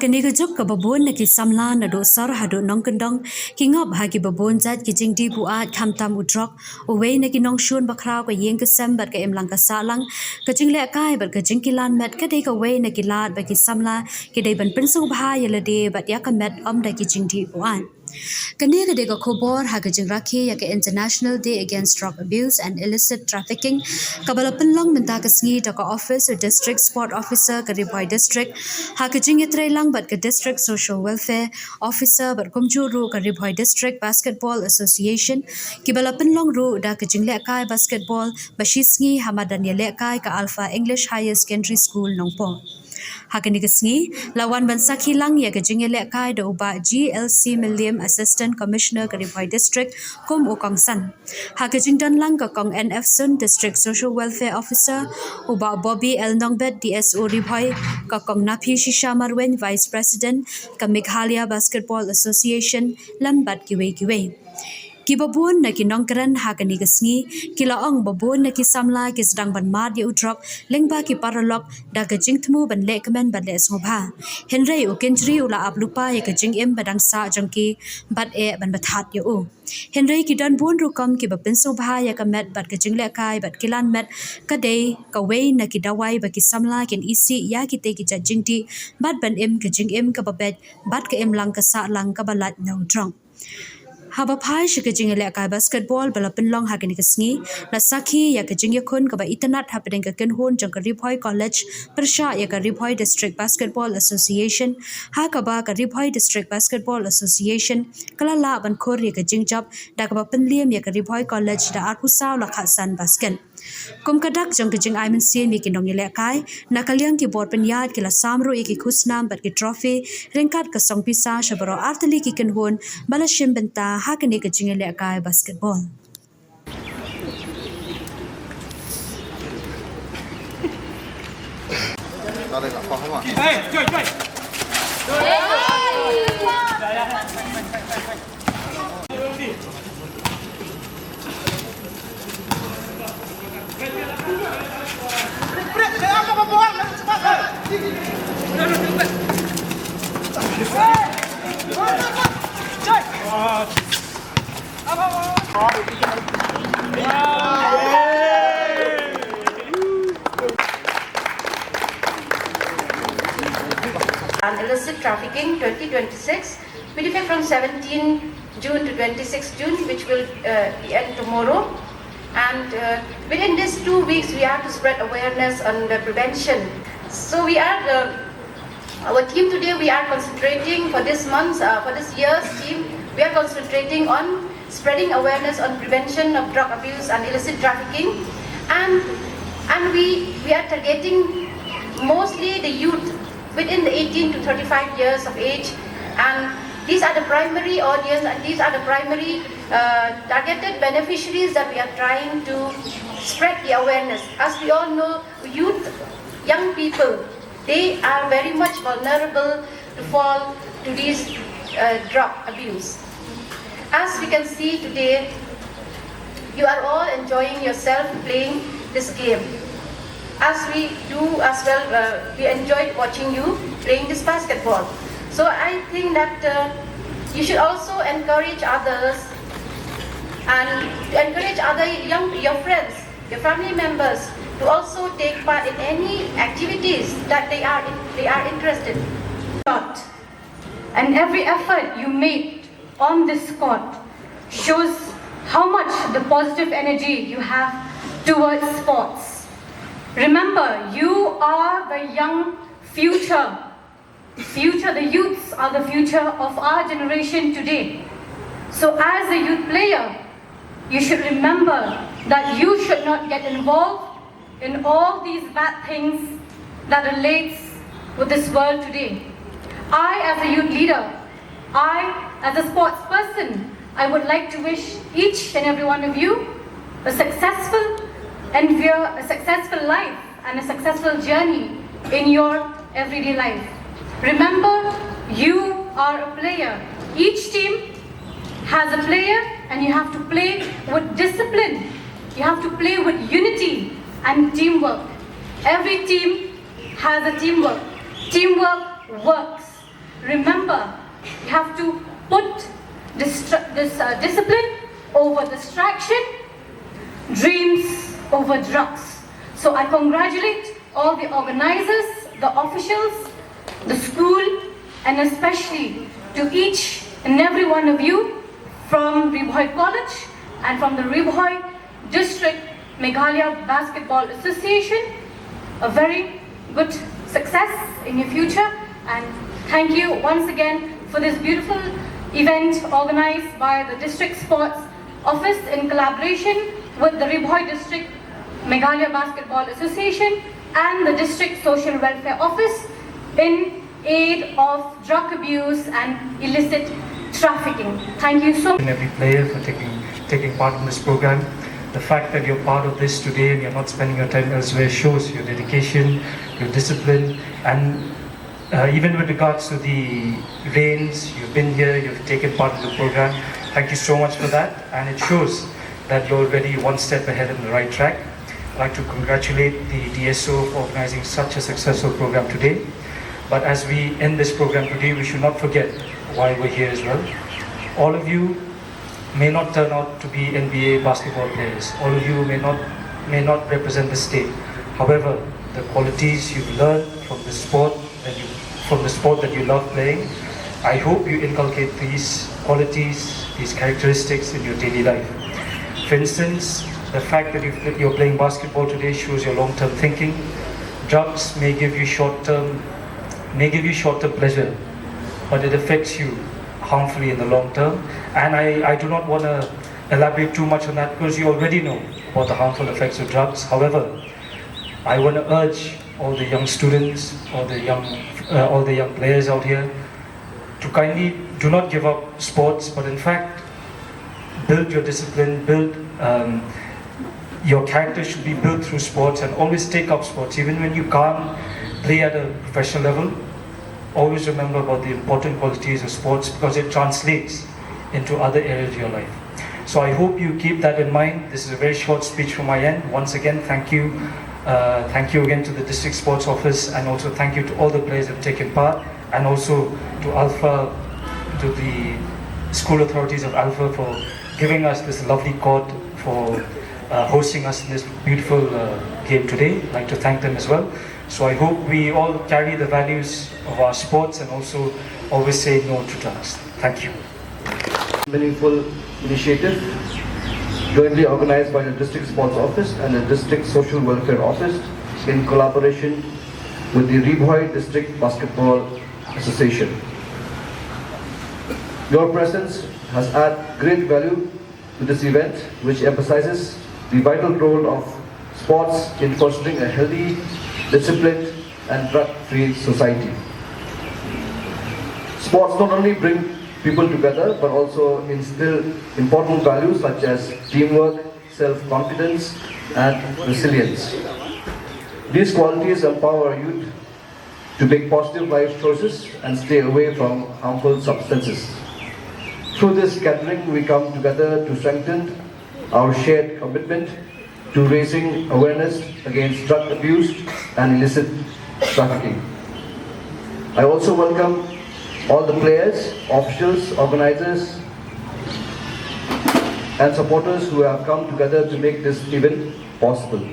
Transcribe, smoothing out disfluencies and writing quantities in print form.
Hakani juk ka babon na ki samla na do sar hadu nong kendong ki ngop ha ki babon zat ki jing di bu at kham tam u drok away na ki nong shun bakrao ka yeng ka sem bat ka em lang ka sa lang ka jing le kai bat ka jing kilan met ka dei ka way na ki lat ba ki samla ki dei ban pynsngewbha yela de bat ya ka met om da ki jing di bu at Kani ka dega khobor ha ka jingra khiah ka International Day Against Drug Abuse and Illicit Trafficking kabala pinlong menta ka sngi ta ka Office or District Sport Officer ka Riboy District ha ka jingi trailang bat ka District Social Welfare Officer bat kumju ru ka Riboy District Basketball Association kibala pinlong ru da ka jingialehkai basketball bashi sngi hamadan yalehkai ka Alpha English Higher Secondary School nongpo Hakani kasngi lawan bansaki lang ya ka jingialehkai da uba GLC Pynliem Assistant Commissioner ka Riboy District kum ukong san hakajingdan lang ka kong NF Sun District Social Welfare Officer uba Bobby L Nongbet DSO Riboy ka kong Napi Shisha Marwen Vice President ka Meghalaya Basketball Association lambat kiwe Kibabun na kinongkran hakani kasngi kilaong babun na kisamla kisdang ban mad ya udrok lengba ki paralok da kajing tmu ban lekmen ban le sngewbha henry ukenjri ula ablupa ya kajing em badang sa jongki bat e ban bathat ya u henry ki dan bun rukam ki pynsngewbha ya kamet bat kajing lekai bat kilan met kadei kawei na ki dawai ba kisamla kin isi ya ki te ki jajing ti bat ban em kajing em ka babet bat ka em lang ka sa lang ka balat na udrong Haba pai shika jingialehkai basketball bala pinlong hakani kasngi na sakhi ya ka jingyakun ka ba itanat happening ka kenhun jang ka Riboy College persha ya ka Riboy District Basketball Association ha ka ba ka Riboy District Basketball Association kala la ban khor ya ka jingjap da ka ba pynliem ya ka Riboy College da arpusaw la khasan basket kum kadak jang ka jing aimen sin mi kinong yalehkai na kalyang ki board penyat kila samro iki khusnam bat ki trophy ringkat ka song pisa shabaro artali ki kenhun bala shim benta hakani ka jingialehkai basketball And illicit trafficking 2026 will effect from 17 June to 26 June, which will end tomorrow. And within these 2 weeks, we have to spread awareness on the prevention. So we are, our team today, we are concentrating for this year's team, we are concentrating on spreading awareness on prevention of drug abuse and illicit trafficking. And we are targeting mostly the youth within the 18 to 35 years of age, and these are the primary audience and these are the primary targeted beneficiaries that we are trying to spread the awareness. As we all know, youth, young people, they are very much vulnerable to fall to these drug abuse. As we can see today, you are all enjoying yourself playing this game. As we do as well, we enjoyed watching you playing this basketball. So I think that you should also encourage others and encourage your friends, your family members to also take part in any activities that they are interested in. And every effort you make on this court shows how much the positive energy you have towards sports. Remember, you are the young future. The youths are the future of our generation today. So as a youth player, you should remember that you should not get involved in all these bad things that relates with this world today. I, as a youth leader, I, as a sports person, I would like to wish each and every one of you a successful life and a successful journey in your everyday life. Remember, you are a player. Each team has a player and you have to play with discipline. You have to play with unity and teamwork. Every team has a teamwork. Teamwork works. remember, you have to put this discipline over distraction, dreams over drugs. So I congratulate all the organizers, the officials, the school, and especially to each and every one of you from Ribhoi College and from the Ribhoi District Meghalaya Basketball Association. A very good success in your future, and thank you once again for this beautiful event organized by the District Sports Office in collaboration with the Ribhoi District Meghalaya Basketball Association and the District Social Welfare Office in aid of drug abuse and illicit trafficking. Thank you so much. Every player for taking part in this program. The fact that you're part of this today and you're not spending your time elsewhere shows your dedication, your discipline, and even with regards to the rains, you've been here, you've taken part in the program. Thank you so much for that, and it shows that you're already one step ahead on the right track. I'd like to congratulate the DSO for organizing such a successful program today. But as we end this program today, we should not forget why we're here as well. All of you may not turn out to be NBA basketball players. All of you may not represent the state. However, the qualities you've learned from the sport that you love playing, I hope you inculcate these qualities, these characteristics in your daily life. For instance, the fact that you're playing basketball today shows your long-term thinking. Drugs may give you short-term pleasure, but it affects you harmfully in the long term. And I do not want to elaborate too much on that because you already know about the harmful effects of drugs. However, I want to urge all the young students, all the young players out here to kindly do not give up sports, but in fact build your discipline, your character should be built through sports, and always take up sports even when you can't play at a professional level. Always remember about the important qualities of sports because it translates into other areas of your life. So I hope you keep that in mind. This is a very short speech from my end. Once again, thank you. Thank you again to the District Sports Office, and also thank you to all the players that have taken part, and also to Alpha, to the school authorities of Alpha for giving us this lovely court, for hosting us in this beautiful game today. I'd like to thank them as well. So I hope we all carry the values of our sports and also always say no to drugs. Thank you. Meaningful initiative jointly organized by the District Sports Office and the District Social Welfare Office in collaboration with the Ribhoi District Basketball Association. Your presence has added great value to this event, which emphasizes the vital role of sports in fostering a healthy, disciplined and drug-free society. Sports not only bring people together but also instill important values such as teamwork, self-confidence and resilience. These qualities empower youth to make positive life choices and stay away from harmful substances. Through this gathering, we come together to strengthen our shared commitment to raising awareness against drug abuse and illicit trafficking. I also welcome all the players, officials, organizers and supporters who have come together to make this event possible.